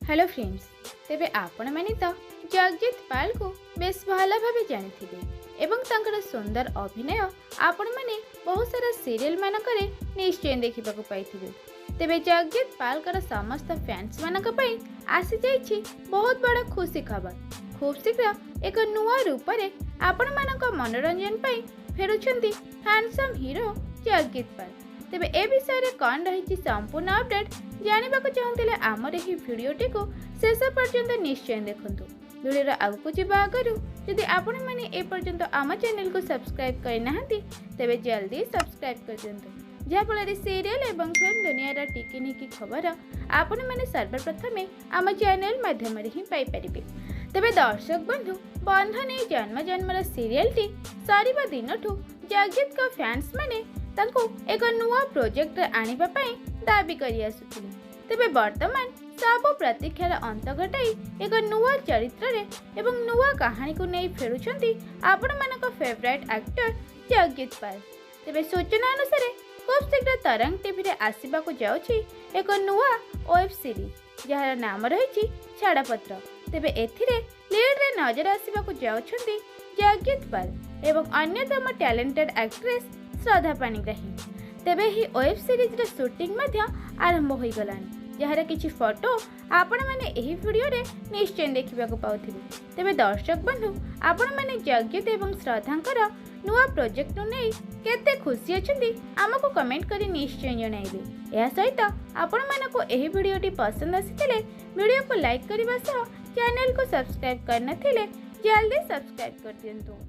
Hello friends, तेबे आपण माने तो जगजीत पाल को बेस भल भाव जानी एवं तांकर सुंदर अभिनय आपण माने बहुत सारा सीरियल मानकरे निश्चय देखा पाई। तेबे जगजीत पाल कर समस्त फैंस मानक पई आसी जाइछि बहुत बड़ा खुशी खबर। खूब शीघ्र एक नुआ रूप में आपण मानक मनोरंजन पई फेरुछंती हैंडसम हीरो जगजीत पाल। तेबे ए विषय रे कौन रही संपूर्ण अपडेट जानवा चाहते आमर यह भिडटी को शेष पर्यंत निश्चय देखूँ। भिडर आगू जावा आगु जदि आपण मैंने ए पर्यंत आम चैनल को सब्सक्राइब करना तेबे जल्दी सब्सक्राइब कर दिंतु, जहाँफल सीरियल एवं फिल्म दुनिया टिकी खबर आपण मैंने सर्वप्रथमे आम चैनल माध्यम ही पाइपर। तेबे दर्शक बंधु बंधन जन्म जन्मर सीरियल टी सरिबा दिनठू जगजीत का फैंस माने तांको एक नुआ प्रोजेक्ट आनिबा पई दाबी करि आसुथिले। तेबे वर्तमान सब प्रतीक्षार अंत घटाई एक नुआ चरित्र रे एवं नुआ कहानी को नहीं फेरुछंती आपण मानक फेवरेट एक्टर जगजीत पाल। तेबे सूचना अनुसार खूब शीघ्र तरंग टीवी रे आसीबा को जाउछि एक नुआ वेब सीरीज जहार नाम रही छाड़पत्र। तेबे एथिरे लीड रे नजर आसीबा को जाउछंती जगजीत पाल एवं अन्यतम टैलेंटेड एक्ट्रेस श्रद्धा पाणिग्राही। तेबे ही वेब सीरीज रे शूटिंग आरंभ हो गलानी, जहार किछि फोटो आपण माने एही वीडियो रे निश्चय देखिबा को पाउथिबे। तेबे दर्शक बंधु आपण माने जगजीत एवं श्रद्धांकर नुआ प्रोजेक्ट नै केते खुशी अछंती हमको कमेंट करी निश्चय जणाइबे। या सहित आपण मानको एही वीडियोटी पसंद आसीथिले वीडियो को लाइक करबा सह चैनल को सब्सक्राइब करनथिले जल्दी सब्सक्राइब कर दियंतु।